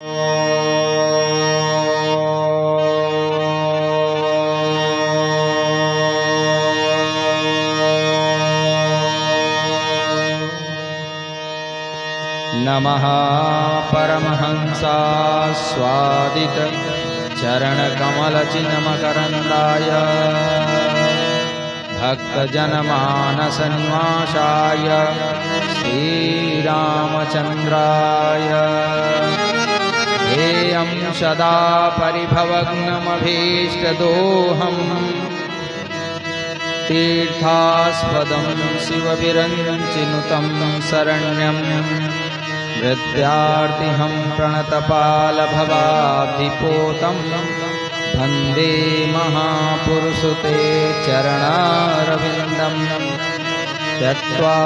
नमः परमहंसास्वादित चरणकमलचिन्मकरन्दाय भक्तजनमानसनिवासाय श्रीरामचन्द्राय हेयं सदा परिभवग्नमभीष्टदोहम् तीर्थास्पदं शिवविरञ्चिनुतं शरण्यं विद्यार्थिहं प्रणतपालभवाब्धिपोतं वन्दे महापुरुषते चरणारविन्दं त्यक्त्वा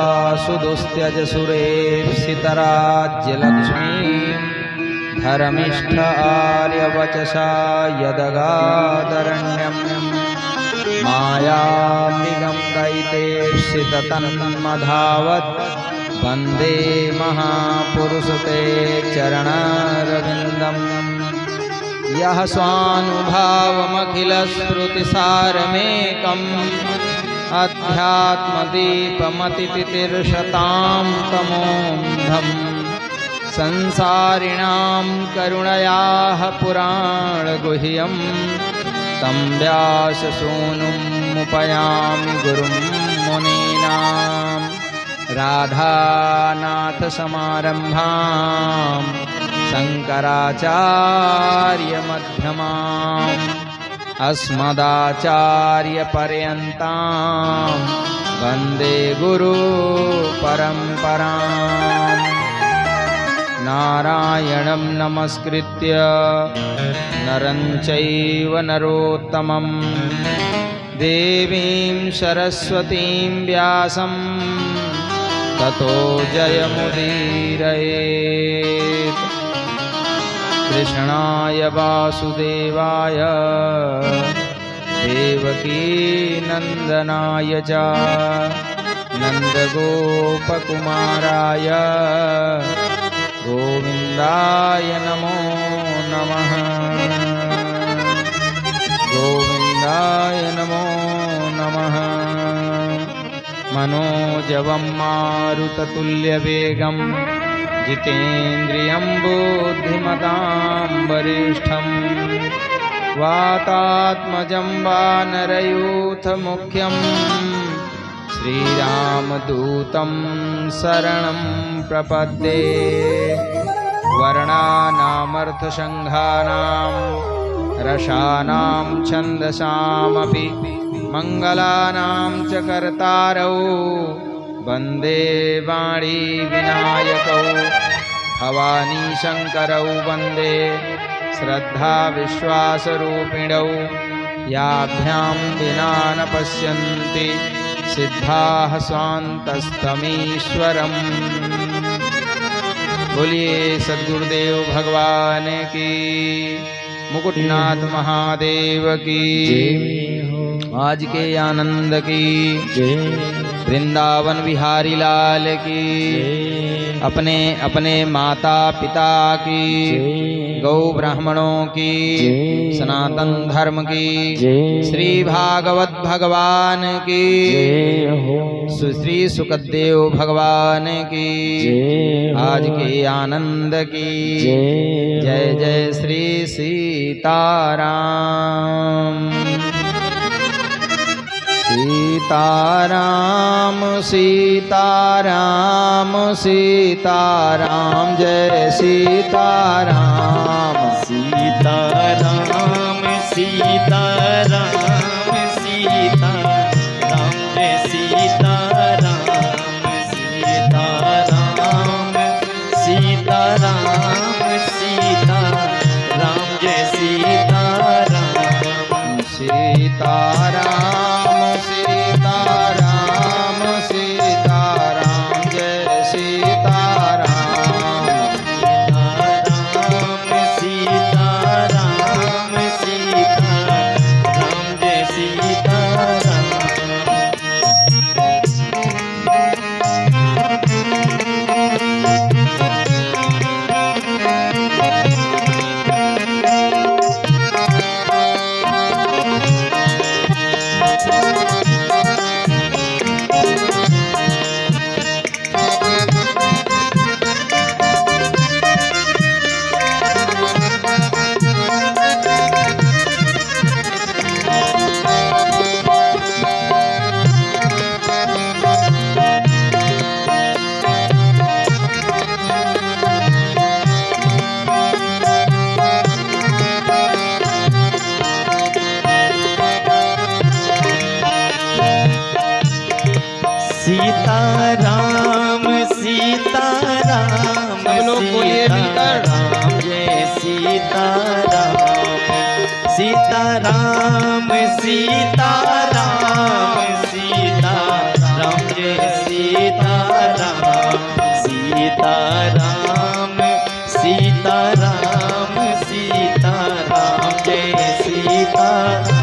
सुदुस्त्यजसुरेप्सितराज्यलक्ष्मीं धर्मिष्ठ आर्यवचसा यदगादरण्यं मायामिगं दैतेप्सिततन्मधावत् वन्दे महापुरुषते चरणारविन्दम् यः स्वानुभावमखिलश्रुतिसारमेकम् अध्यात्मदीपमतितितिर्षतां तमोऽन्धम् संसारिणां करुणयाः पुराणगुह्यं तं व्याससूनुमुपयामि गुरुं मुनीनां राधानाथसमारम्भां शङ्कराचार्यमध्यमाम् अस्मदाचार्यपर्यन्तां वन्दे गुरुपरम्पराम् नारायणं नमस्कृत्य नरं चैव नरोत्तमं देवीं सरस्वतीं व्यासं ततो जयमुदीरयेत्। कृष्णाय वासुदेवाय देवकीनन्दनाय च नन्दगोपकुमाराय गोविन्दाय नमो नमः। गोविन्दाय नमो नमः। मनोजवं मारुततुल्यवेगं जितेन्द्रियं बुद्धिमतां वरिष्ठं वातात्मजं वानरयूथमुख्यं श्रीरामदूतं शरणं प्रपद्ये। वर्णानामर्थसङ्घानां रसानां छन्दसामपि मङ्गलानां च कर्तारौ वन्दे वाणी विनायकौ भवानी शङ्करौ वन्दे श्रद्धाविश्वासरूपिणौ याभ्यां विना न पश्यन्ति सिद्धाः स्वान्तस्तमीश्वरम्। बोलिए सद्गुरुदेव भगवान की, मुकुटनाथ महादेव की, आज के आनंद की, वृंदावन बिहारी लाल की, अपने अपने माता पिता की, गौ ब्राह्मणों की, सनातन धर्म की, श्री भागवत भगवान की, श्री सुखदेव भगवान की, आज के आनंद की। जय जय श्री सीताराम। सीताराम सीताराम सीताराम जय सीताराम। सीताराम सीताराम सीताराम जय सीताराम। सीताराम सीताराम सीताराम जय सीताराम। सीताराम सीताराम सीताराम जय सीताराम। सीताराम सीताराम सीताराम सीताराम जय सीताराम सीताराम सीताराम सीताराम जय सीताराम।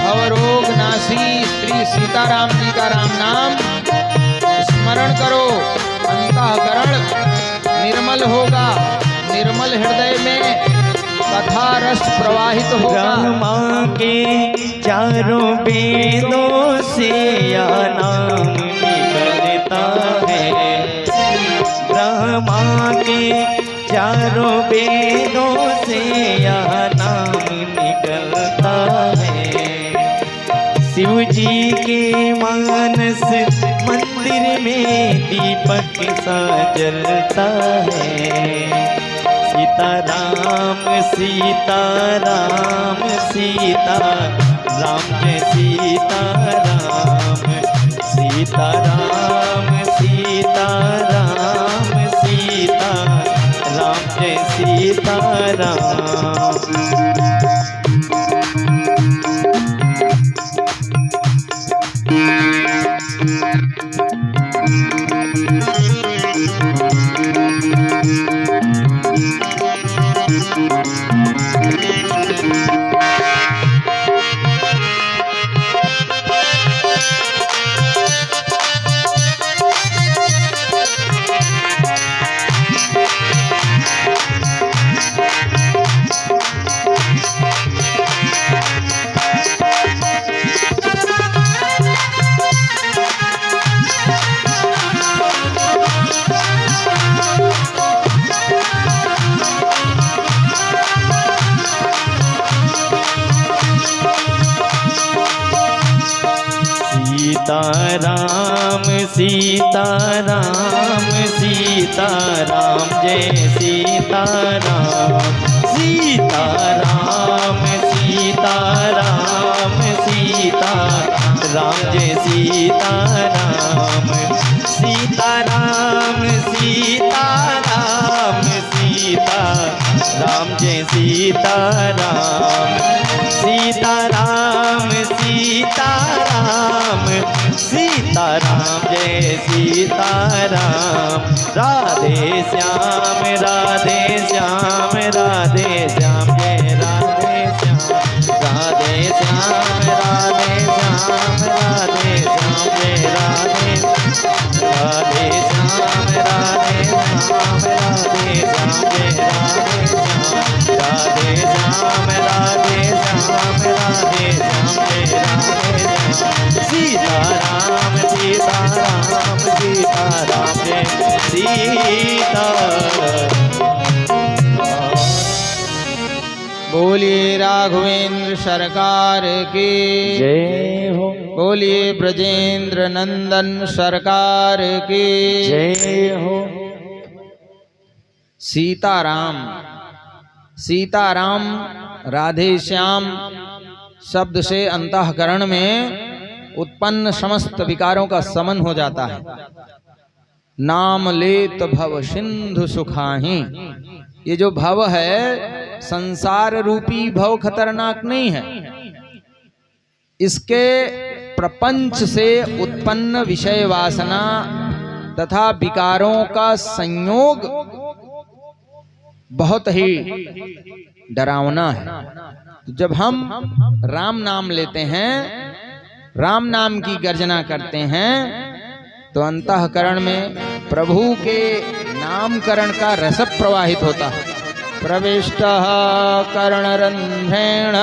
भवरोग नाशी श्री सीताराम जी का राम नाम स्मरण करो, अंतःकरण निर्मल होगा, निर्मल हृदय में कथा रस प्रवाहित होगा। ब्रह्मा के चारों वेदों से या नाम निकलता है, ब्रह्मा के चारों वेदों से या नाम निकलता है। शिव जी के मानस मंदिर में दीपक सा जलता है। सीताराम सीताराम सीताराम जय सीताराम सीताराम सीताराम सीताराम जय सीताराम। सीताराम सीताराम सीताराम जय सीताराम सीताराम सीताराम सीताराम जय सीताराम सीताराम सीताराम सीताराम जय सीताराम सीताराम सीताराम सीताराम जय सीताराम। राधे श्याम राधे श्याम राधे श्याम जय राधे श्याम राधे श्याम राधे श्याम राधे श्याम जय राधे राधे श्याम राधे श्याम राधे श्याम जय राधे श्याम राधे श्याम राधे श्याम राधे श्याम जय राधे श्याम। सीताराम सीताराम सीताराम जय सीताराम। बोलिए राघवेंद्र सरकार की जय हो, बोलिए ब्रजेंद्र नंदन सरकार की जय हो। सीताराम सीताराम राधे श्याम शब्द से अंतःकरण में उत्पन्न समस्त विकारों का समन हो जाता है। नाम लेत भव सिंधु सुखाही, ये जो भव है संसार रूपी भव खतरनाक नहीं है, इसके प्रपंच से उत्पन्न विषय वासना तथा विकारों का संयोग बहुत ही डरावना है। तो जब हम राम नाम लेते हैं, राम नाम की गर्जना करते हैं, तो अंतःकरण में प्रभु के नामकरण का रस प्रवाहित होता है। प्रविष्टः कर्णरन्ध्रेण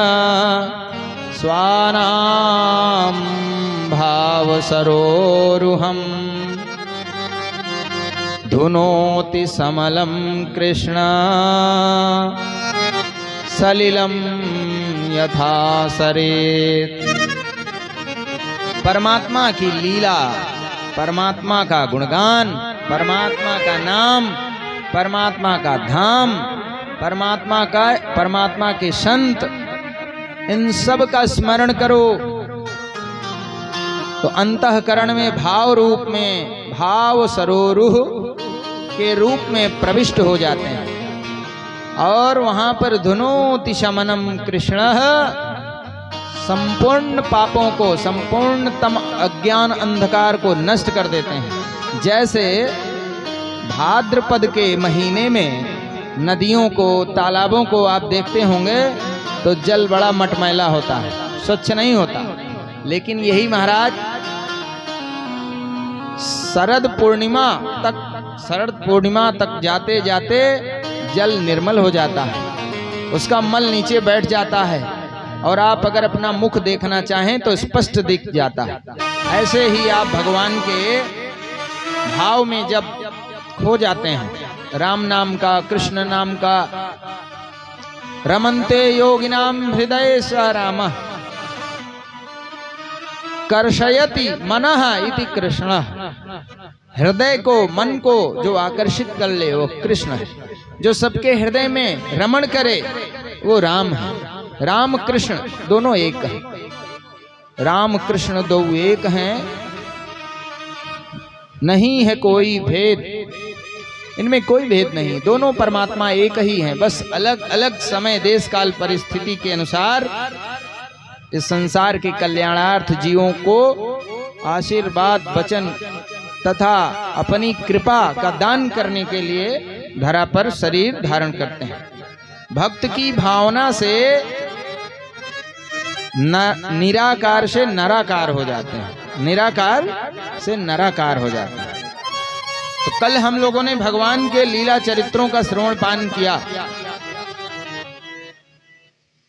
स्वानां भावसरोरुहम् धुनोति समलं कृष्ण सलिलम यथा सरेत। परमात्मा की लीला, परमात्मा का गुणगान, परमात्मा का नाम, परमात्मा का धाम, परमात्मा के संत, इन सब का स्मरण करो तो अंतःकरण में भाव रूप में, भाव सरोरुह के रूप में प्रविष्ट हो जाते हैं। और वहां पर धुनोति शमनम कृष्ण, संपूर्ण पापों को, संपूर्णतम अज्ञान अंधकार को नष्ट कर देते हैं। जैसे भाद्रपद के महीने में नदियों को, तालाबों को आप देखते होंगे तो जल बड़ा मटमैला होता है, स्वच्छ नहीं होता। लेकिन यही महाराज शरद पूर्णिमा तक जाते जाते जल निर्मल हो जाता है, उसका मल नीचे बैठ जाता है और आप अगर अपना मुख देखना चाहें तो स्पष्ट दिख जाता है। ऐसे ही आप भगवान के भाव में जब खो जाते हैं, राम नाम का, कृष्ण नाम का, रमन्ते योगिनाम हृदय स रामः कर्षयति मनः इति कृष्ण। हृदय को, मन को जो आकर्षित कर ले वो कृष्ण है। जो सबके हृदय में रमण करे वो राम है। राम कृष्ण दोनों एक हैं। राम कृष्ण दो एक हैं, नहीं है कोई भेद, इनमें कोई भेद नहीं। दोनों परमात्मा एक ही हैं, बस अलग अलग समय, देश काल, परिस्थिति के अनुसार इस संसार के कल्याणार्थ जीवों को आशीर्वाद, वचन तथा अपनी कृपा का दान करने के लिए धरा पर शरीर धारण करते हैं। भक्त की भावना से निराकार से नराकार हो जाते हैं, निराकार से नराकार हो जाते हैं। तो कल हम लोगों ने भगवान के लीला चरित्रों का श्रवण पान किया।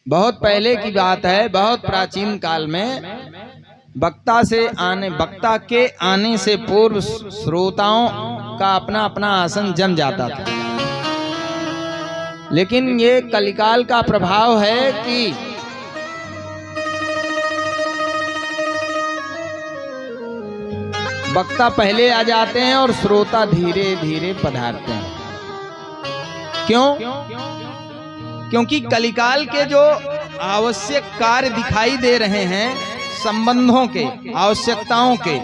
बहुत पहले की बात है, बहुत प्राचीन काल में वक्ता के आने से पूर्व श्रोताओं का अपना अपना आसन जम जाता था। लेकिन ये कलिकाल का प्रभाव है कि वक्ता पहले आ जाते हैं और श्रोता धीरे धीरे पधारते हैं। क्यों? क्योंकि कलिकाल के जो आवश्यक कार्य दिखाई दे रहे हैं, संबंधों के, आवश्यकताओं के,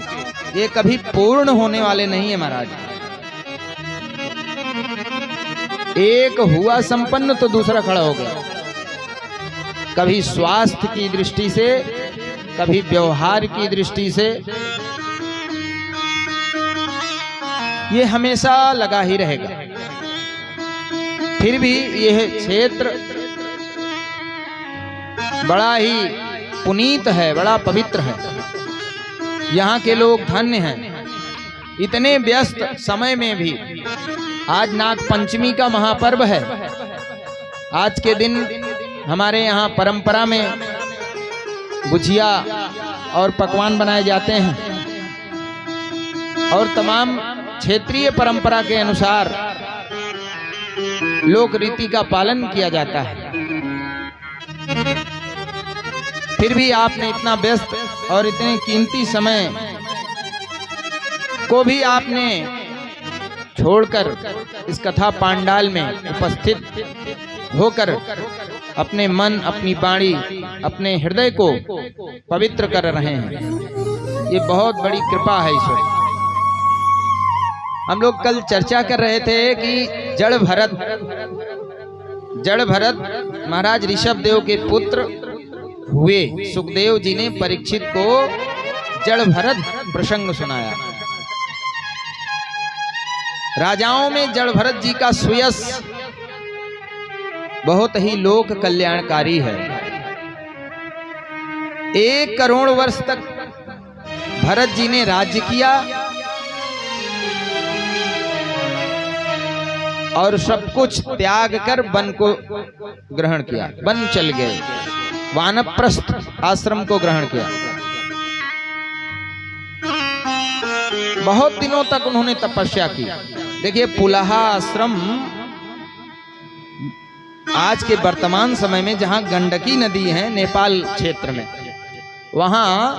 ये कभी पूर्ण होने वाले नहीं है महाराज। एक हुआ संपन्न तो दूसरा खड़ा हो गया। कभी स्वास्थ्य की दृष्टि से, कभी व्यवहार की दृष्टि से, ये हमेशा लगा ही रहेगा। फिर भी यह क्षेत्र बड़ा ही पुनीत है, बड़ा पवित्र है। यहाँ के लोग धन्य हैं। इतने व्यस्त समय में भी आज नाग पंचमी का महापर्व है। आज के दिन हमारे यहाँ परंपरा में गुजिया और पकवान बनाए जाते हैं और तमाम क्षेत्रीय परंपरा के अनुसार लोक रीति का पालन किया जाता है। फिर भी आपने इतना व्यस्त और इतने कीमती समय को भी आपने छोड़कर इस कथा पांडाल में उपस्थित होकर अपने मन, अपनी वाणी, अपने हृदय को पवित्र कर रहे हैं। ये बहुत बड़ी कृपा है ईश्वर। हम लोग कल चर्चा कर रहे थे कि जड़ भरत महाराज ऋषभ देव के पुत्र हुए। सुखदेव जी ने परीक्षित को जड़ भरत प्रसंग सुनाया। राजाओं में जड़ भरत जी का सुयश बहुत ही लोक कल्याणकारी है। 1 करोड़ वर्ष तक भरत जी ने राज्य किया और सब कुछ त्याग कर वन को ग्रहण किया, वन चल गए, वानप्रस्थ आश्रम को ग्रहण किया। बहुत दिनों तक उन्होंने तपस्या की। देखिए, पुलहा आश्रम आज के वर्तमान समय में जहां गंडकी नदी है नेपाल क्षेत्र में, वहां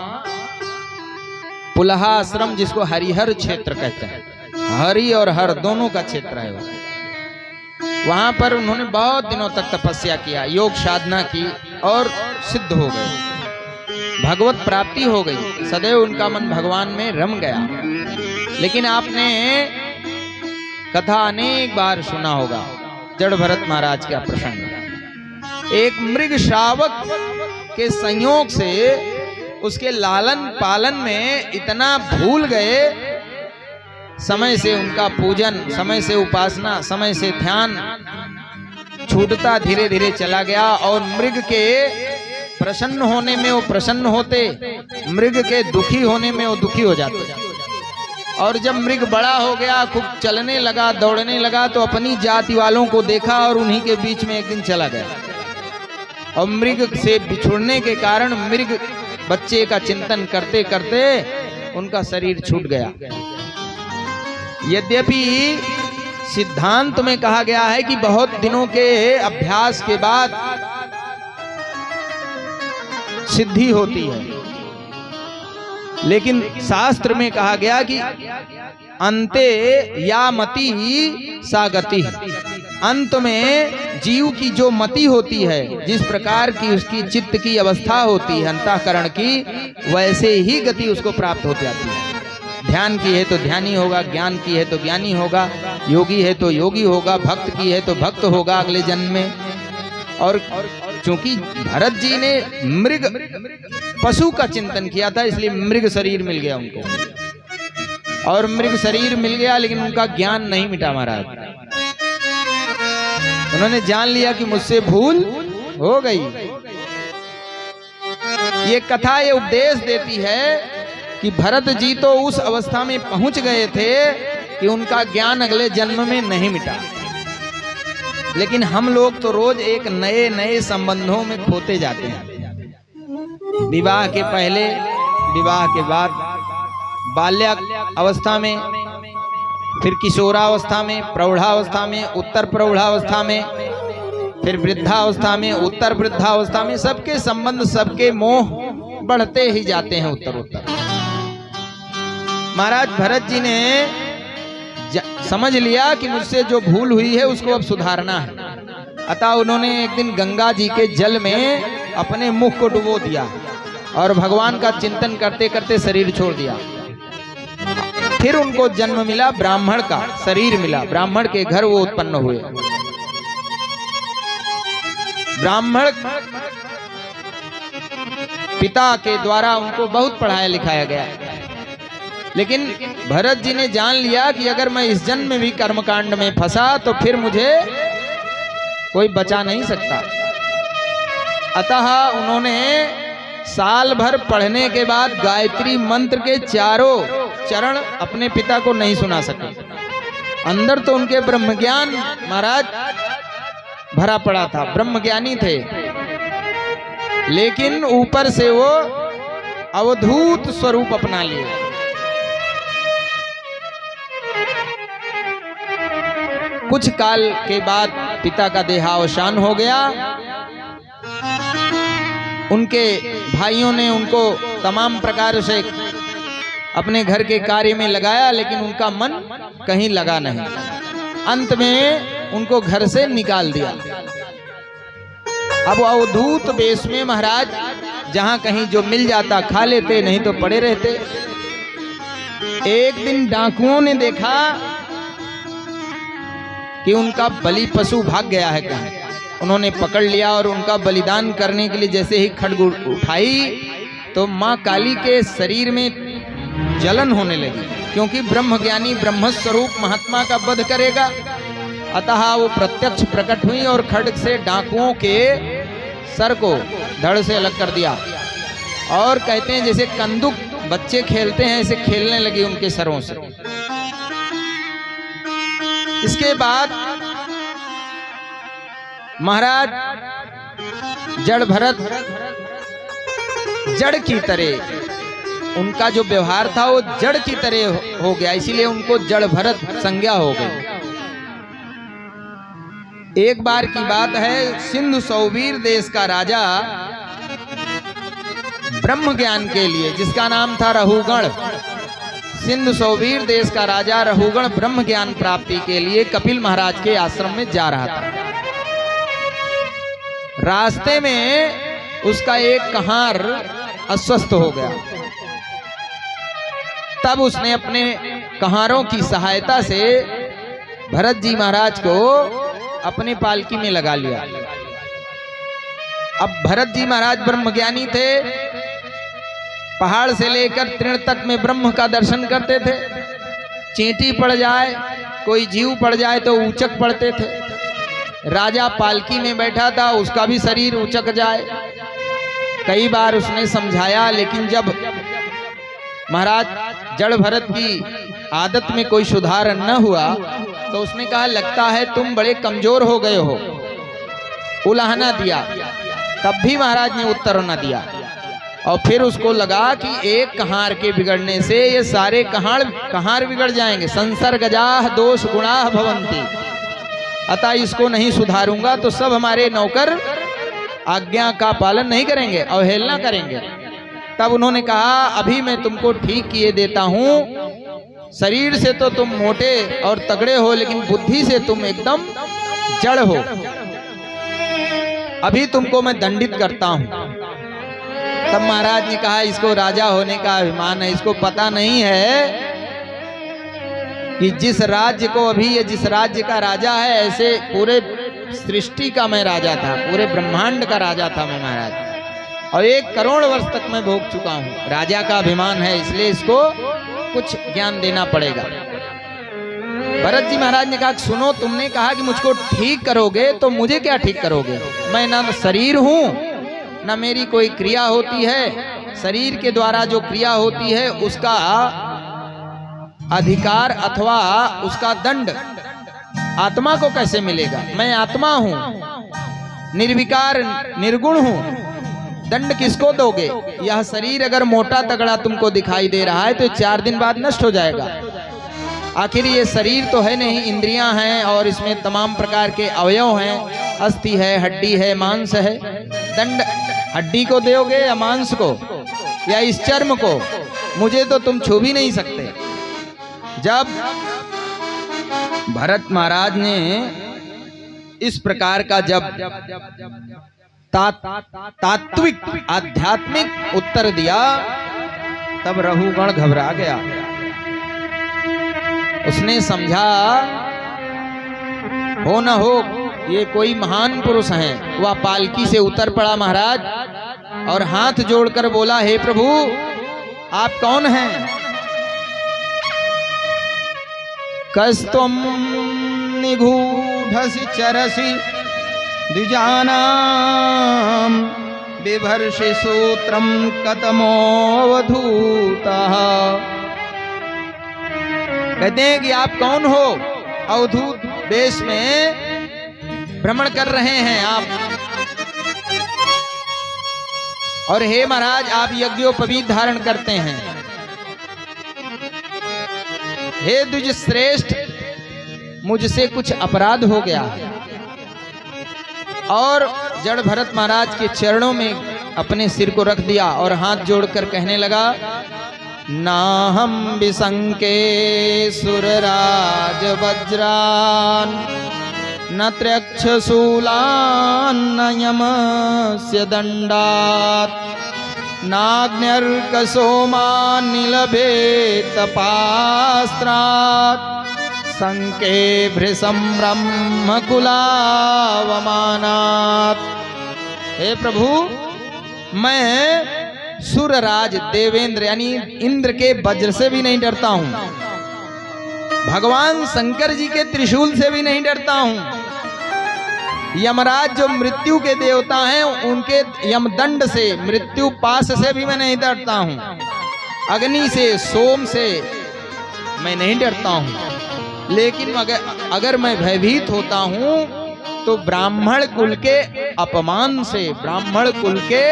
पुलहा आश्रम, जिसको हरिहर क्षेत्र कहते हैं, हरि और हर दोनों का क्षेत्र है वहां पर उन्होंने बहुत दिनों तक तपस्या किया, योग साधना की और सिद्ध हो गए, भगवत प्राप्ति हो गई, सदैव उनका मन भगवान में रम गया। लेकिन आपने कथा अनेक बार सुना होगा जड़ भरत महाराज का प्रसंग। एक मृग श्रावक के संयोग से उसके लालन पालन में इतना भूल गए, समय से उनका पूजन, समय से उपासना, समय से ध्यान छूटता धीरे धीरे चला गया और मृग के प्रसन्न होने में वो प्रसन्न होते, मृग के दुखी होने में वो दुखी हो जाते। और जब मृग बड़ा हो गया, खूब चलने लगा, दौड़ने लगा, तो अपनी जाति वालों को देखा और उन्हीं के बीच में एक दिन चला गया। और मृग से बिछुड़ने के कारण मृग बच्चे का चिंतन करते करते उनका शरीर छूट गया। यद्यपि सिद्धांत में कहा गया है कि बहुत दिनों के अभ्यास के बाद सिद्धि होती है, लेकिन शास्त्र में कहा गया कि अंते या मति सा गति, अंत में जीव की जो मति होती है, जिस प्रकार की उसकी चित्त की अवस्था होती है अंतःकरण की, वैसे ही गति उसको प्राप्त हो जाती है। ध्यान की है तो ध्यानी होगा, ज्ञान की है तो ज्ञानी होगा, योगी है तो योगी होगा, भक्त की है तो भक्त होगा अगले जन्म में। और चूंकि भरत जी ने मृग पशु का चिंतन किया था, इसलिए मृग शरीर मिल गया उनको, और मृग शरीर मिल गया, लेकिन उनका ज्ञान नहीं मिटा महाराज। उन्होंने जान लिया कि मुझसे भूल हो गई। ये कथा ये उपदेश देती है कि भरत जी तो उस अवस्था में पहुंच गए थे कि उनका ज्ञान अगले जन्म में नहीं मिटा, लेकिन हम लोग तो रोज एक नए नए संबंधों में खोते जाते हैं। विवाह के पहले, विवाह के बाद, बाल्याक अवस्था में, फिर किशोरावस्था में, प्रौढ़ावस्था में, उत्तर प्रौढ़ावस्था में, फिर वृद्धावस्था में, उत्तर वृद्धावस्था में, सबके संबंध, सबके मोह बढ़ते ही जाते हैं उत्तर उत्तर। महाराज भरत जी ने समझ लिया कि मुझसे जो भूल हुई है उसको अब सुधारना है, अतः उन्होंने एक दिन गंगा जी के जल में अपने मुख को डुबो दिया और भगवान का चिंतन करते करते शरीर छोड़ दिया। फिर उनको जन्म मिला, ब्राह्मण का शरीर मिला, ब्राह्मण के घर वो उत्पन्न हुए। ब्राह्मण पिता के द्वारा उनको बहुत पढ़ाया लिखाया गया, लेकिन भरत जी ने जान लिया कि अगर मैं इस जन्म में भी कर्मकांड में फंसा तो फिर मुझे कोई बचा नहीं सकता। अतः उन्होंने साल भर पढ़ने के बाद गायत्री मंत्र के चारों चरण अपने पिता को नहीं सुना सके। अंदर तो उनके ब्रह्मज्ञान महाराज भरा पड़ा था, ब्रह्मज्ञानी थे, लेकिन ऊपर से वो अवधूत स्वरूप अपना लिए। कुछ काल के बाद पिता का देहावसान हो गया। उनके भाइयों ने उनको तमाम प्रकार से अपने घर के कार्य में लगाया, लेकिन उनका मन कहीं लगा नहीं। अंत में उनको घर से निकाल दिया। अब अवधूत वेश में महाराज जहां कहीं जो मिल जाता खा लेते, नहीं तो पड़े रहते। एक दिन डाकुओं ने देखा कि उनका बलि पशु भाग गया है कहीं। उन्होंने पकड़ लिया और उनका बलिदान करने के लिए जैसे ही खड्ग उठाई तो मां काली के शरीर में जलन होने लगी, क्योंकि ब्रह्मज्ञानी ब्रह्म स्वरूप महात्मा का वध करेगा। अतः वो प्रत्यक्ष प्रकट हुई और खड्ग से डाकुओं के सर को धड़ से अलग कर दिया, और कहते हैं जैसे कंदुक बच्चे खेलते हैं ऐसे खेलने लगी उनके सरों से। इसके बाद महाराज जड़ भरत जड़ की तरह, उनका जो व्यवहार था वो जड़ की तरह हो गया, इसीलिए उनको जड़ भरत संज्ञा हो गई। एक बार की बात है, सिंधु सौवीर देश का राजा ब्रह्म ज्ञान के लिए, जिसका नाम था रहुगण, सिंधु सौवीर देश का राजा रहुगण ब्रह्म ज्ञान प्राप्ति के लिए कपिल महाराज के आश्रम में जा रहा था। रास्ते में उसका एक कहार अस्वस्थ हो गया। तब उसने अपने कहारों की सहायता से भरत जी महाराज को अपने पालकी में लगा लिया। अब भरत जी महाराज ब्रह्मज्ञानी थे, पहाड़ से लेकर तृण तक में ब्रह्म का दर्शन करते थे। चींटी पड़ जाए, कोई जीव पड़ जाए तो ऊचक पड़ते थे। राजा पालकी में बैठा था, उसका भी शरीर ऊचक जाए। कई बार उसने समझाया, लेकिन जब महाराज जड़ भरत की आदत में कोई सुधार न हुआ तो उसने कहा, लगता है तुम बड़े कमजोर हो गए हो। उलाहना दिया, तब भी महाराज ने उत्तर न दिया। और फिर उसको लगा कि एक कहार के बिगड़ने से ये सारे कहार बिगड़ जाएंगे। संसर्गजाः दोष गुणाः भवन्ति, अतः इसको नहीं सुधारूंगा तो सब हमारे नौकर आज्ञा का पालन नहीं करेंगे, अवहेलना करेंगे। तब उन्होंने कहा, अभी मैं तुमको ठीक किए देता हूं। शरीर से तो तुम मोटे और तगड़े हो, लेकिन बुद्धि से तुम एकदम जड़ हो। अभी तुमको मैं दंडित करता हूं। तब महाराज ने कहा, इसको राजा होने का अभिमान है, इसको पता नहीं है कि जिस राज्य को अभी ये जिस राज्य का राजा है, ऐसे पूरे सृष्टि का मैं राजा था, पूरे ब्रह्मांड का राजा था मैं महाराज, और 1 करोड़ वर्ष तक मैं भोग चुका हूं। राजा का अभिमान है, इसलिए इसको कुछ ज्ञान देना पड़ेगा। भरत जी महाराज ने कहा, सुनो, तुमने कहा कि मुझको ठीक करोगे, तो मुझे क्या ठीक करोगे? मैं ना शरीर हूं, ना मेरी कोई क्रिया होती है। शरीर के द्वारा जो क्रिया होती है उसका अधिकार अथवा उसका दंड आत्मा को कैसे मिलेगा? मैं आत्मा हूं, निर्विकार निर्गुण हूं, दंड किसको दोगे? यह शरीर अगर मोटा तगड़ा तुमको दिखाई दे रहा है तो 4 दिन बाद नष्ट हो जाएगा। आखिर ये शरीर तो है नहीं, इंद्रियां हैं और इसमें तमाम प्रकार के अवयव हैं, अस्थि है, हड्डी है, मांस है। दंड हड्डी को दोगे या मांस को या इस चर्म को? मुझे तो तुम छू भी नहीं सकते। जब भरत महाराज ने इस प्रकार का जब तात्विक आध्यात्मिक उत्तर दिया, तब रहुगण घबरा गया। उसने समझा, हो न हो ये कोई महान पुरुष हैं। वह पालकी से उतर पड़ा महाराज और हाथ जोड़कर बोला, हे प्रभु, आप कौन हैं? कस्तुम निगूढ़सि चरसि द्विजानां बिभर्षि सूत्रम कतमोऽवधूतः। कहते हैं कि आप कौन हो? अवधूत देश में भ्रमण कर रहे हैं आप। और हे महाराज, आप यज्ञोपवीत धारण करते हैं। हे द्विज श्रेष्ठ, मुझसे कुछ अपराध हो गया। और जड़ भरत महाराज के चरणों में अपने सिर को रख दिया और हाथ जोड़कर कहने लगा, नाहं विसंके सुरराज वज्रान न त्र्यक्षशूलान् न यमस्य दंडात् नाग्न्यर्कसोमान् निलभेत पास्त्रात् संके भृशं ब्रह्मकुलावमानात्। हे प्रभु, मैं सुरराज देवेंद्र यानी इंद्र के वज्र से भी नहीं डरता हूं, भगवान शंकर जी के त्रिशूल से भी नहीं डरता हूं, यमराज जो मृत्यु के देवता हैं उनके यमदंड से, मृत्यु पाश से भी मैं नहीं डरता हूं, अग्नि से, सोम से मैं नहीं डरता हूं। लेकिन अगर मैं भयभीत होता हूं तो ब्राह्मण कुल के अपमान से, ब्राह्मण कुल के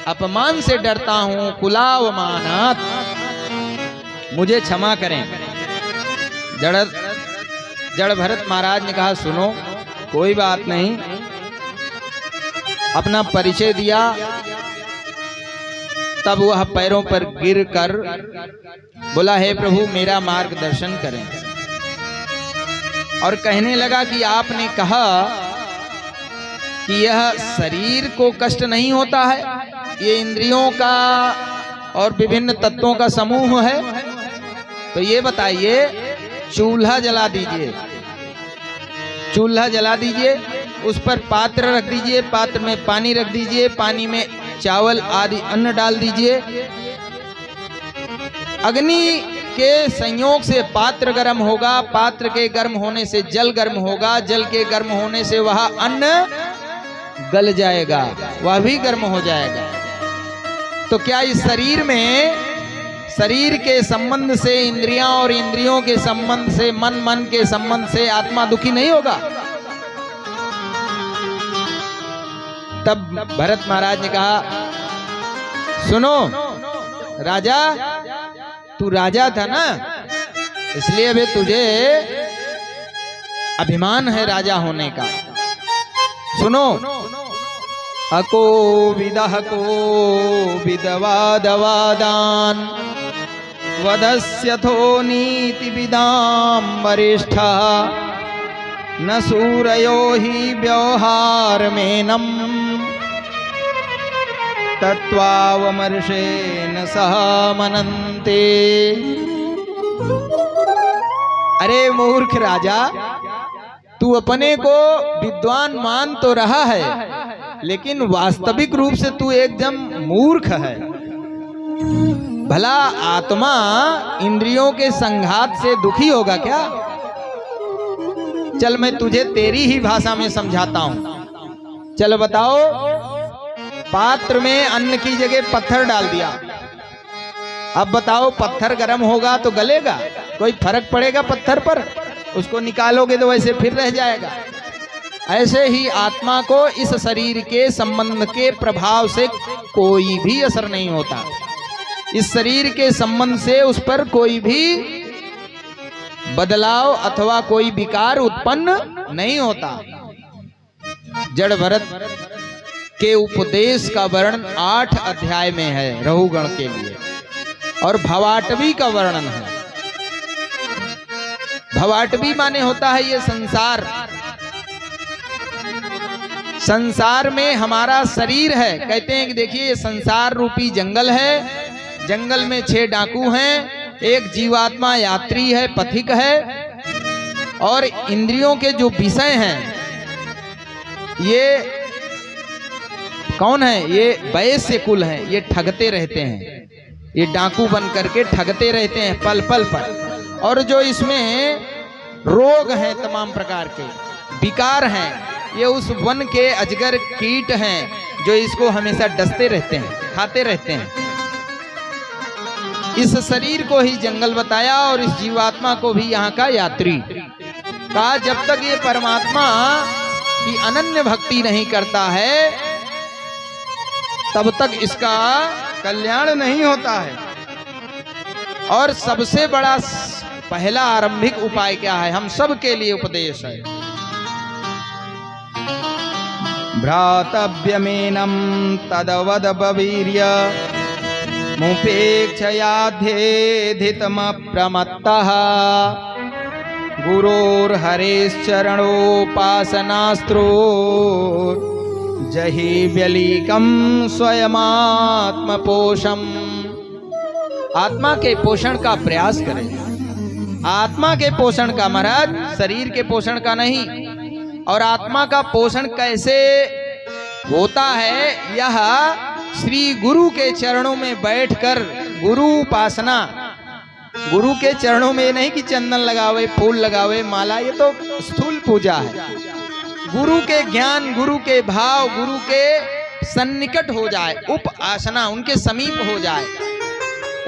अपमान से डरता हूं। कुलावमानात्, मुझे क्षमा करें। जड़ भरत महाराज ने कहा, सुनो, कोई बात नहीं। अपना परिचय दिया, तब वह पैरों पर गिरकर बोला, हे प्रभु मेरा मार्गदर्शन करें। और कहने लगा कि आपने कहा कि यह शरीर को कष्ट नहीं होता है, ये इंद्रियों का और विभिन्न तत्वों का समूह है। तो ये बताइए, चूल्हा जला दीजिए, चूल्हा जला दीजिए, उस पर पात्र रख दीजिए, पात्र में पानी रख दीजिए, पानी में चावल आदि अन्न डाल दीजिए। अग्नि के संयोग से पात्र गर्म होगा, पात्र के गर्म होने से जल गर्म होगा, जल के गर्म होने से वह अन्न गल जाएगा, वह भी गर्म हो जाएगा। तो क्या इस शरीर में, शरीर के संबंध से इंद्रियां और इंद्रियों के संबंध से मन, मन के संबंध से आत्मा दुखी नहीं होगा? तब भरत महाराज ने कहा, सुनो राजा, तू राजा था ना, इसलिए अभी तुझे अभिमान है राजा होने का। सुनो, अको विदह को विदवादवादान वदस्यथो नीति विदाम वरिष्ठा न सूरयो ही व्यवहार मेनम तत्वावमर्षेण सह मनन्ते। अरे मूर्ख राजा, तू अपने को विद्वान मान तो रहा है, लेकिन वास्तविक रूप से तू एकदम मूर्ख है। भला आत्मा इंद्रियों के संघात से दुखी होगा क्या? चल मैं तुझे तेरी ही भाषा में समझाता हूं। चल बताओ, पात्र में अन्न की जगह पत्थर डाल दिया, अब बताओ पत्थर गर्म होगा तो गलेगा? कोई फर्क पड़ेगा पत्थर पर? उसको निकालोगे तो वैसे फिर रह जाएगा। ऐसे ही आत्मा को इस शरीर के संबंध के प्रभाव से कोई भी असर नहीं होता। इस शरीर के संबंध से उस पर कोई भी बदलाव अथवा कोई विकार उत्पन्न नहीं होता। जड़ भरत के उपदेश का वर्णन 8 अध्याय में है रहुगण के लिए, और भवाटवी का वर्णन है। भवाटवी माने होता है ये संसार। संसार में हमारा शरीर है। कहते हैं कि देखिए ये संसार रूपी जंगल है, जंगल में 6 डाकू हैं, एक जीवात्मा यात्री है, पथिक है, और इंद्रियों के जो विषय हैं ये कौन है? ये वैश्य कुल हैं, ये ठगते रहते हैं, ये डाकू बन करके ठगते रहते हैं पल पल पर। और जो इसमें रोग हैं, तमाम प्रकार के विकार हैं, ये उस वन के अजगर कीट हैं जो इसको हमेशा डसते रहते हैं, खाते रहते हैं। इस शरीर को ही जंगल बताया और इस जीवात्मा को भी यहाँ का यात्री कहा। जब तक ये परमात्मा की अनन्य भक्ति नहीं करता है, तब तक इसका कल्याण नहीं होता है। और सबसे बड़ा पहला आरंभिक उपाय क्या है? हम सब के लिए उपदेश है। भ्रातव्यमेनं तदवद बवीर्य मुपेक्षयाध्येधितमप्रमत्तः गुरोर्हरेश्चरणोपासनास्त्रो जहि व्यलीकं स्वयमात्मपोषम। आत्मा के पोषण का प्रयास करें। आत्मा के पोषण का, महाराज शरीर के पोषण का नहीं। और आत्मा का पोषण कैसे होता है? यह श्री गुरु के चरणों में बैठकर गुरु उपासना। गुरु के चरणों में नहीं कि चंदन लगावे, फूल लगावे, माला, ये तो स्थूल पूजा है। गुरु के ज्ञान, गुरु के भाव, गुरु के सन्निकट हो जाए, उपासना, उनके समीप हो जाए,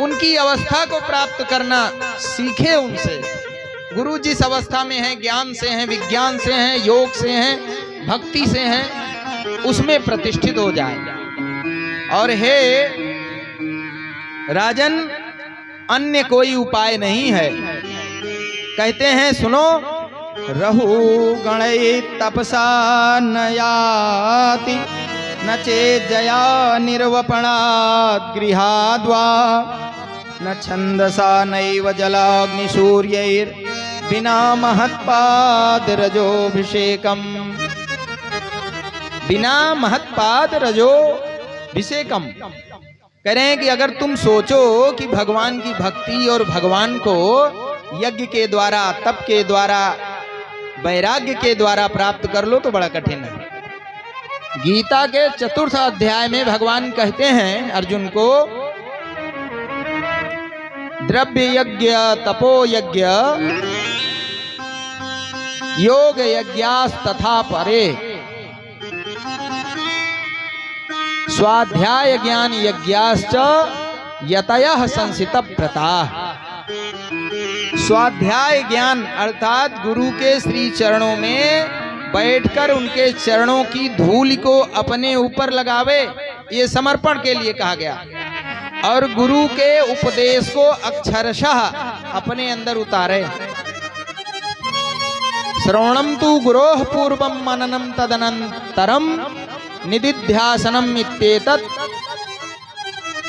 उनकी अवस्था को प्राप्त करना सीखे उनसे। गुरु जिस अवस्था में हैं, ज्ञान से हैं, विज्ञान से हैं, योग से हैं, भक्ति से हैं, उसमें प्रतिष्ठित हो जाए। और हे राजन, अन्य कोई उपाय नहीं है। कहते हैं सुनो, रहु गणै तपसा न याति न चेज्जया निर्वपणात् गृहाद्वा न छन्दसा नैव जलाग्निसूर्यैर्विना महत्पाद रजोभिषेकम्। बिना महत्पाद रजोभिषेकम। कह रहे हैं कि अगर तुम सोचो कि भगवान की भक्ति और भगवान को यज्ञ के द्वारा, तप के द्वारा, वैराग्य के द्वारा प्राप्त कर लो तो बड़ा कठिन है। गीता के 4th अध्याय में भगवान कहते हैं अर्जुन को, द्रव्य यज्ञ, तपो यज्ञ, योग यज्ञास्तथा परे, स्वाध्याय ज्ञान यज्ञाश्च यतयः संसित व्रता। स्वाध्याय ज्ञान अर्थात गुरु के श्री चरणों में बैठकर उनके चरणों की धूल को अपने ऊपर लगावे, ये समर्पण के लिए कहा गया। और गुरु के उपदेश को अक्षरशः अपने अंदर उतारे। श्रवणम तु गुरोः पूर्वम मननम तदनंतरम निदिध्यासनम इत्येतत्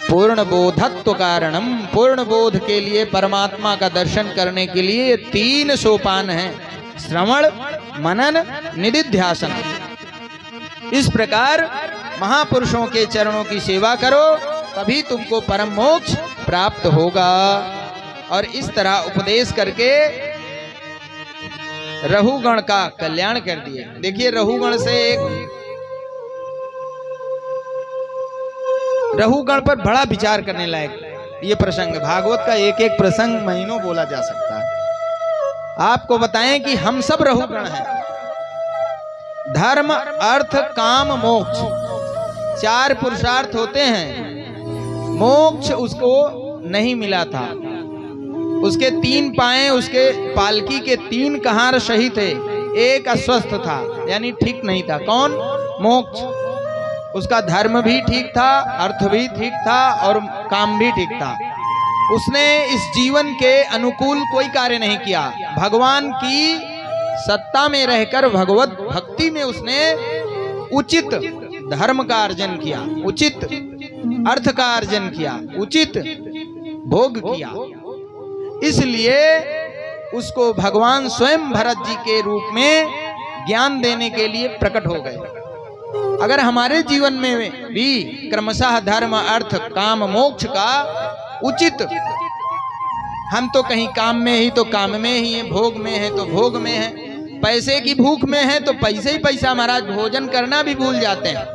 पूर्ण बोधत्व कारणम। पूर्ण बोध के लिए, परमात्मा का दर्शन करने के लिए 3 सोपान हैं, श्रवण, मनन, निदिध्यासन। इस प्रकार महापुरुषों के चरणों की सेवा करो, तभी तुमको परम मोक्ष प्राप्त होगा। और इस तरह उपदेश करके रहुगण का कल्याण कर दिए। देखिए, रहुगण से एक रहुगण पर बड़ा विचार करने लायक ये प्रसंग, भागवत का एक एक प्रसंग महीनों बोला जा सकता है। आपको बताएं कि हम सब रहुगण हैं। धर्म, अर्थ, काम, मोक्ष 4 पुरुषार्थ होते हैं। मोक्ष उसको नहीं मिला था। उसके 3 पांव, उसके पालकी के 3 कहार सही थे, एक अस्वस्थ था, यानी ठीक नहीं था। कौन? मोक्ष। उसका धर्म भी ठीक था, अर्थ भी ठीक था और काम भी ठीक था। उसने इस जीवन के अनुकूल कोई कार्य नहीं किया। भगवान की सत्ता में रहकर भगवत भक्ति में उसने उचित धर्म का अर्जन किया, उचित अर्थ का अर्जन किया, उचित भोग किया। इसलिए उसको भगवान स्वयं भरत जी के रूप में ज्ञान देने के लिए प्रकट हो गए। अगर हमारे जीवन में भी क्रमशः धर्म, अर्थ, काम, मोक्ष का उचित, हम तो कहीं काम में ही तो काम में ही है, भोग में है तो भोग में है, पैसे की भूख में है तो पैसे ही पैसा, महाराज भोजन करना भी भूल जाते हैं।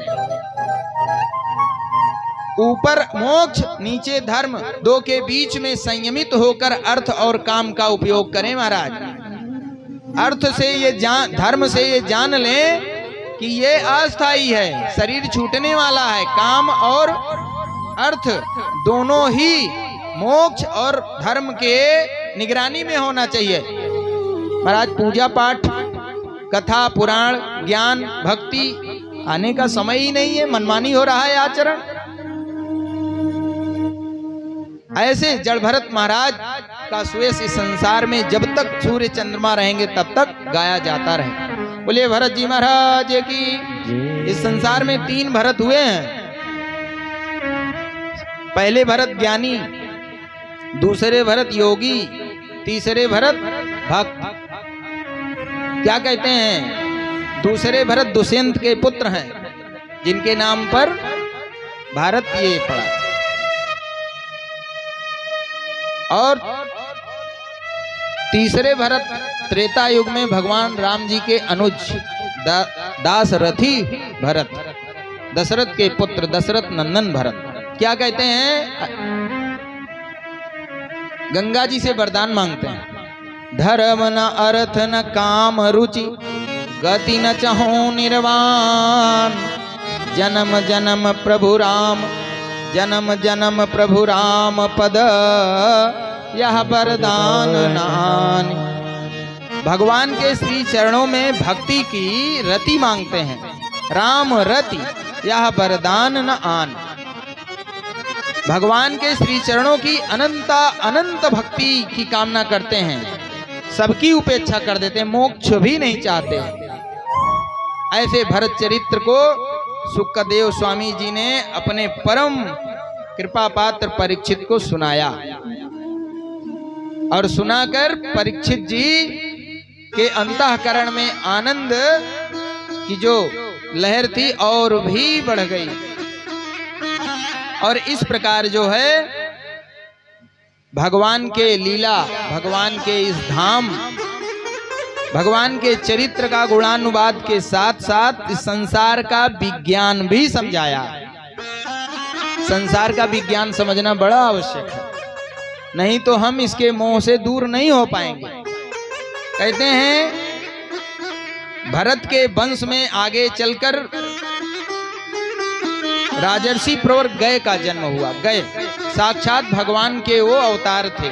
ऊपर मोक्ष, नीचे धर्म, 2 के बीच में संयमित होकर अर्थ और काम का उपयोग करें महाराज। अर्थ से ये धर्म से ये जान लें कि ये अस्थाई है, शरीर छूटने वाला है। काम और अर्थ दोनों ही मोक्ष और धर्म के निगरानी में होना चाहिए महाराज। पूजा पाठ, कथा, पुराण, ज्ञान, भक्ति आने का समय ही नहीं है, मनमानी हो रहा है आचरण। ऐसे जड़ भरत महाराज का सुयश इस संसार में जब तक सूर्य चंद्रमा रहेंगे तब तक गाया जाता रहे। बोलिए भरत जी महाराज की। इस संसार में 3 भरत हुए हैं। पहले भरत ज्ञानी, दूसरे भरत योगी, तीसरे भरत भक्त। क्या कहते हैं? दूसरे भरत दुष्यंत के पुत्र हैं, जिनके नाम पर भारत ये पड़ा। और तीसरे भरत त्रेता युग में भगवान राम जी के अनुज दासरथी भरत, दशरथ के पुत्र, दशरथ नंदन भरत। क्या कहते हैं? गंगा जी से वरदान मांगते हैं, धर्म न अर्थ न काम रुचि, गति न चाहूं निर्वाण, जन्म जन्म प्रभु राम, जन्म जन्म प्रभु राम पद, यह वरदान नान। भगवान के श्री चरणों में भक्ति की रति मांगते हैं, राम रति, यह वरदान न आन। भगवान के श्री चरणों की अनंत भक्ति की कामना करते हैं। सबकी उपेक्षा कर देते, मोक्ष भी नहीं चाहते। ऐसे भरत चरित्र को सुखदेव स्वामी जी ने अपने परम कृपा पात्र परीक्षित को सुनाया, और सुनाकर परीक्षित जी के अंतःकरण में आनंद की जो लहर थी और भी बढ़ गई। और इस प्रकार जो है भगवान के लीला, भगवान के इस धाम, भगवान के चरित्र का गुणानुवाद के साथ साथ इस संसार का विज्ञान भी समझाया। संसार का विज्ञान समझना बड़ा आवश्यक है, नहीं तो हम इसके मोह से दूर नहीं हो पाएंगे। कहते हैं भरत के वंश में आगे चलकर राजर्षि प्रवर गय का जन्म हुआ। गय साक्षात भगवान के वो अवतार थे।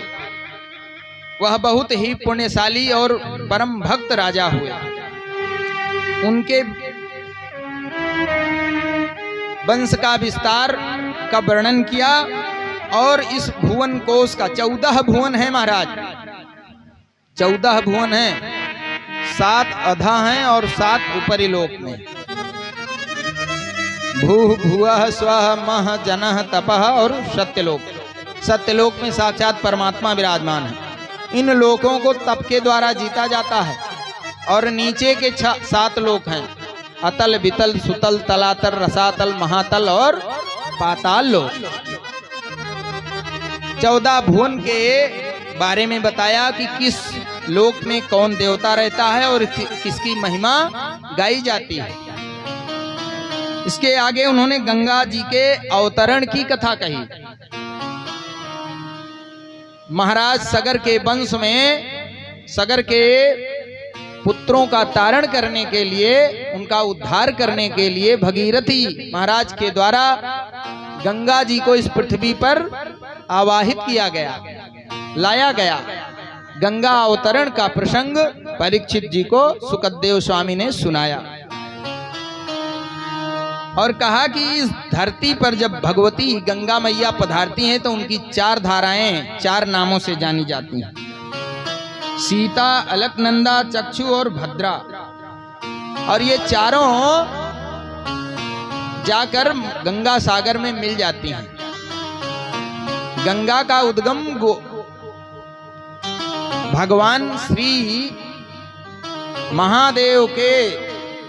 वह बहुत ही पुण्यशाली और परम भक्त राजा हुए। उनके वंश का विस्तार का वर्णन किया, और इस भुवन कोश का 14 भुवन है महाराज, 14 भुवन है, 7 अधा हैं और 7 ऊपरी लोक में। भू भुवः स्वः मह जनः तपः और सत्यलोक। सत्यलोक में साक्षात परमात्मा विराजमान है। इन लोकों को तप के द्वारा जीता जाता है। और नीचे के 7 लोक हैं, अतल वितल सुतल तलातल रसातल महातल और पाताल लोक। 14 भुवन के बारे में बताया कि किस लोक में कौन देवता रहता है और किसकी महिमा गाई जाती है। इसके आगे उन्होंने गंगा जी के अवतरण की कथा कही। महाराज सगर के वंश में सगर के पुत्रों का तारण करने के लिए, उनका उद्धार करने के लिए भगीरथी महाराज के द्वारा गंगा जी को इस पृथ्वी पर आवाहित किया गया, लाया गया। गंगा अवतरण का प्रसंग परीक्षित जी को सुखदेव स्वामी ने सुनाया और कहा कि इस धरती पर जब भगवती गंगा मैया पधारती हैं तो उनकी 4 धाराएं 4 नामों से जानी जाती हैं, सीता, अलकनंदा, चक्षु और भद्रा। और ये चारों जाकर गंगा सागर में मिल जाती हैं। गंगा का उद्गम भगवान श्री महादेव के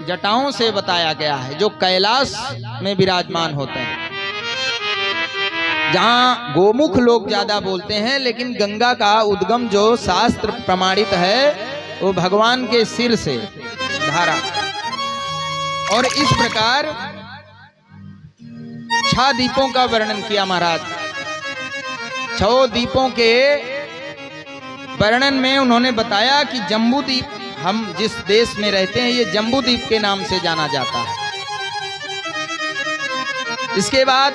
जटाओं से बताया गया है, जो कैलाश में विराजमान होते हैं, जहां गोमुख लोग ज्यादा बोलते हैं, लेकिन गंगा का उद्गम जो शास्त्र प्रमाणित है वो भगवान के सिर से धारा। और इस प्रकार 6 दीपों का वर्णन किया महाराज। 6 दीपों के वर्णन में उन्होंने बताया कि जम्बू द्वीप, हम जिस देश में रहते हैं, ये जम्बू द्वीप के नाम से जाना जाता है। इसके बाद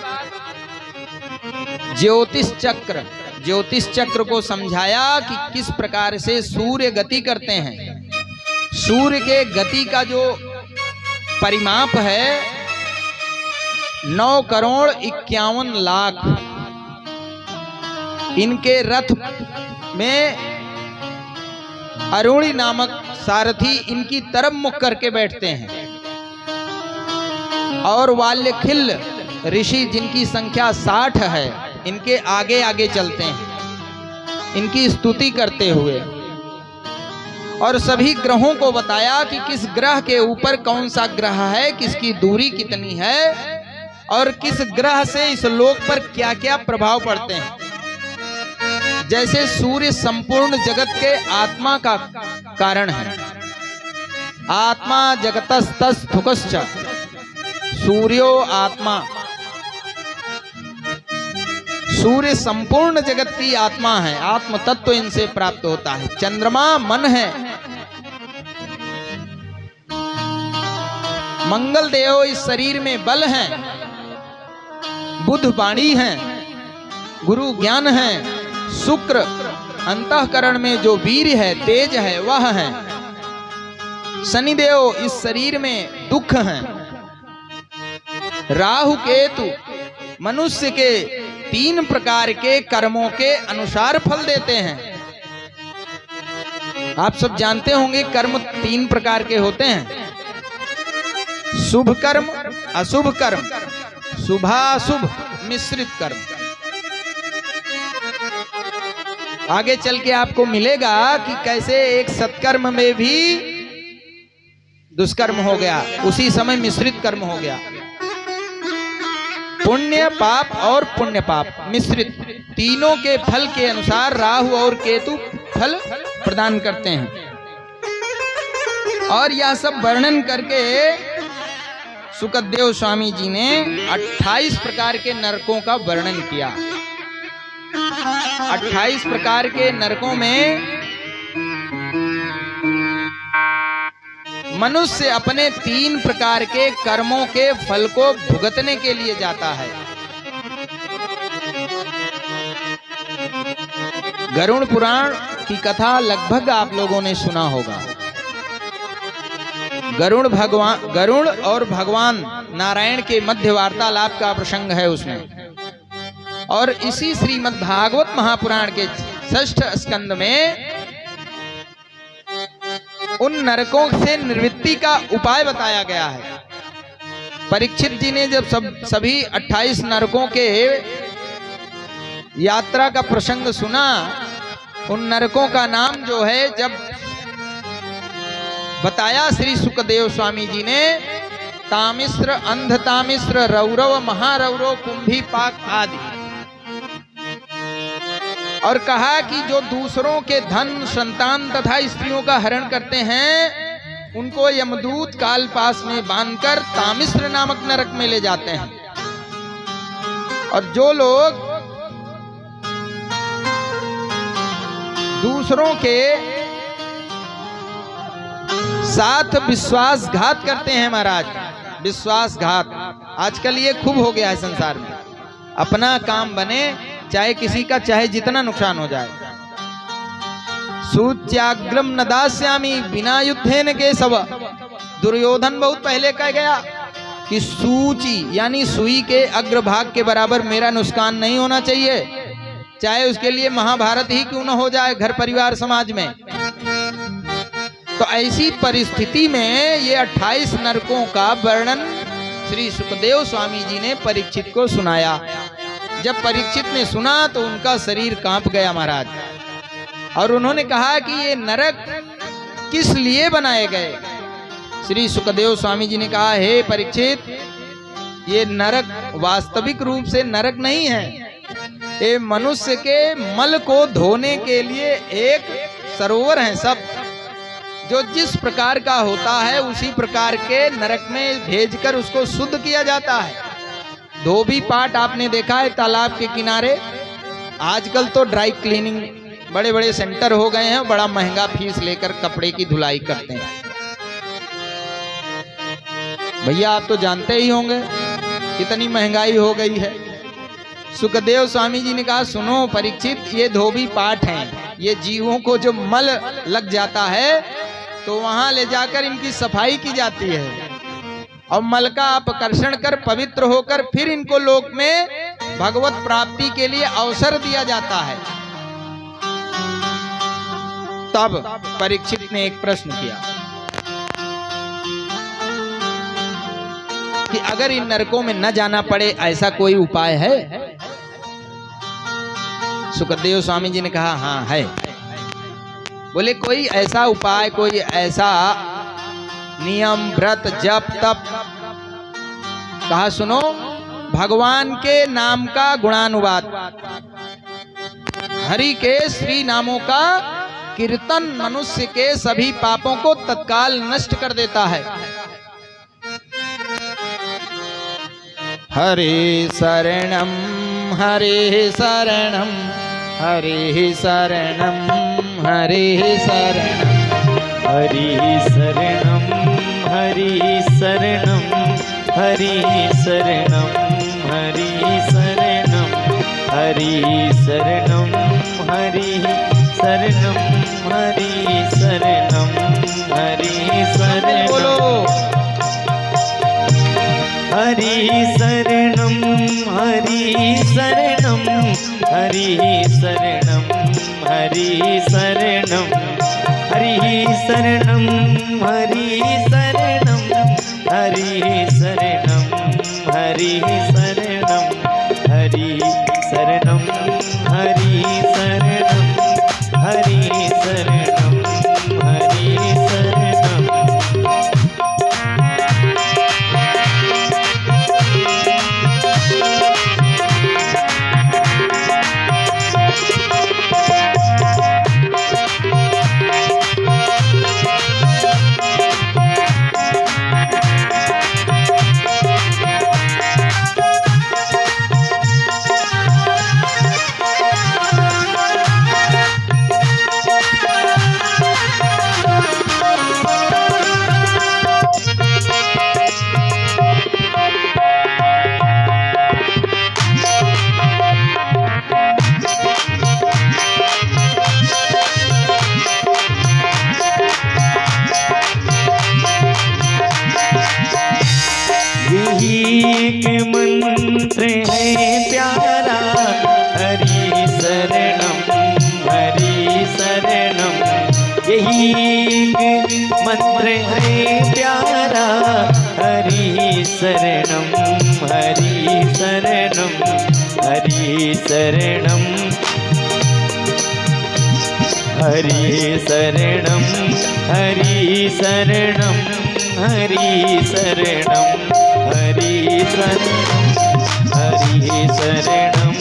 ज्योतिष चक्र को समझाया कि किस प्रकार से सूर्य गति करते हैं। सूर्य के गति का जो परिमाप है 9,51,00,000। इनके रथ में अरुणी नामक सारथी इनकी तरफ मुख करके बैठते हैं, और वाल्यखिल ऋषि जिनकी संख्या 60 है, इनके आगे आगे चलते हैं इनकी स्तुति करते हुए। और सभी ग्रहों को बताया कि किस ग्रह के ऊपर कौन सा ग्रह है, किसकी दूरी कितनी है, और किस ग्रह से इस लोक पर क्या क्या प्रभाव पड़ते हैं। जैसे सूर्य संपूर्ण जगत के आत्मा का कारण है, आत्मा जगतस्तस्थुकश्च सूर्यो आत्मा। सूर्य संपूर्ण जगत की आत्मा है, आत्म तत्व इनसे प्राप्त होता है। चंद्रमा मन है, मंगल देव इस शरीर में बल है, बुध वाणी है, गुरु ज्ञान है, शुक्र अंतःकरण में जो वीर है, तेज है, वह है। शनिदेव इस शरीर में दुख है। राहु केतु मनुष्य के 3 प्रकार के कर्मों के अनुसार फल देते हैं। आप सब जानते होंगे कर्म 3 प्रकार के होते हैं, शुभ कर्म, अशुभ कर्म, शुभाशुभ मिश्रित कर्म। आगे चल के आपको मिलेगा कि कैसे एक सत्कर्म में भी दुष्कर्म हो गया, उसी समय मिश्रित कर्म हो गया। पुण्य पाप और पुण्य पाप मिश्रित, तीनों के फल के अनुसार राहु और केतु फल प्रदान करते हैं। और यह सब वर्णन करके सुखदेव स्वामी जी ने 28 प्रकार के नरकों का वर्णन किया। 28 प्रकार के नरकों में मनुष्य अपने 3 प्रकार के कर्मों के फल को भुगतने के लिए जाता है। गरुड़ पुराण की कथा लगभग आप लोगों ने सुना होगा। गरुड़ और भगवान नारायण के मध्य वार्तालाप का प्रसंग है उसमें। और इसी श्रीमद् भागवत महापुराण के 6ठ स्कंद में उन नरकों से निवृत्ति का उपाय बताया गया है। परीक्षित जी ने जब सभी 28 नरकों के यात्रा का प्रसंग सुना, उन नरकों का नाम जो है जब बताया श्री सुखदेव स्वामी जी ने, तामिश्र, अंधतामिश्र, रौरव, महारौरव, कुंभी पाक आदि, और कहा कि जो दूसरों के धन, संतान तथा स्त्रियों का हरण करते हैं उनको यमदूत काल पास में बांधकर तामिश्र नामक नरक में ले जाते हैं। और जो लोग दूसरों के साथ विश्वासघात करते हैं, महाराज विश्वासघात आजकल ये खूब हो गया है संसार में। अपना काम बने चाहे किसी का चाहे जितना नुकसान हो जाए। सूच्याग्रम न दास्यामि बिना युद्धेन केशव। दुर्योधन बहुत पहले कह गया कि सूची यानी सुई के अग्रभाग के बराबर मेरा नुकसान नहीं होना चाहिए, चाहे उसके लिए महाभारत ही क्यों न हो जाए घर परिवार समाज में। तो ऐसी परिस्थिति में ये 28 नरकों का वर्णन श्री सुखदेव स्वामी जी ने परीक्षित को सुनाया। जब परीक्षित ने सुना तो उनका शरीर कांप गया महाराज, और उन्होंने कहा कि ये नरक किस लिए बनाए गए। श्री सुखदेव स्वामी जी ने कहा, हे परीक्षित, ये नरक वास्तविक रूप से नरक नहीं है, ये मनुष्य के मल को धोने के लिए एक सरोवर है। सब जो जिस प्रकार का होता है उसी प्रकार के नरक में भेजकर उसको शुद्ध किया जाता है। धोबी पाट आपने देखा है तालाब के किनारे, आजकल तो ड्राई क्लीनिंग बड़े बड़े सेंटर हो गए हैं, बड़ा महंगा फीस लेकर कपड़े की धुलाई करते हैं। भैया आप तो जानते ही होंगे कितनी महंगाई हो गई है। सुखदेव स्वामी जी ने कहा, सुनो परीक्षित, ये धोबी पाट हैं, ये जीवों को जो मल लग जाता है तो वहां ले जाकर इनकी सफाई की जाती है और मल का अपकर्षण कर पवित्र होकर फिर इनको लोक में भगवत प्राप्ति के लिए अवसर दिया जाता है। तब परीक्षित ने एक प्रश्न किया कि अगर इन नरकों में न जाना पड़े ऐसा कोई उपाय है। सुखदेव स्वामी जी ने कहा, हाँ है। बोले कोई ऐसा उपाय, कोई ऐसा नियम, व्रत, जप, तप। कहा सुनो, भगवान के नाम का गुणानुवाद, हरि के श्री नामों का कीर्तन मनुष्य के सभी पापों को तत्काल नष्ट कर देता है। हरि शरणम हरि शरणम हरि शरणम हरि शरणम हरि शरणम हरि शरणम हरि शरणम हरि शरणम हरि शरणम हरि शरणम हरि शरणम हरि शरणम बोलो हरि शरणम हरि शरणम हरि शरणम हरि शरणम हरि शरणम हरि शरणम हरि शरणम हरि शरणम हरि शरणम हरि शरणम हरि शरणम हरि शरणम एक मंत्र है प्यारा हरि शरणम हरि शरणम यही एक मंत्र है प्यारा हरि शरणम हरि शरणम हरि शरणम हरि शरणम हरि शरणम हरि शरणम हरि शरणम हरि शरणम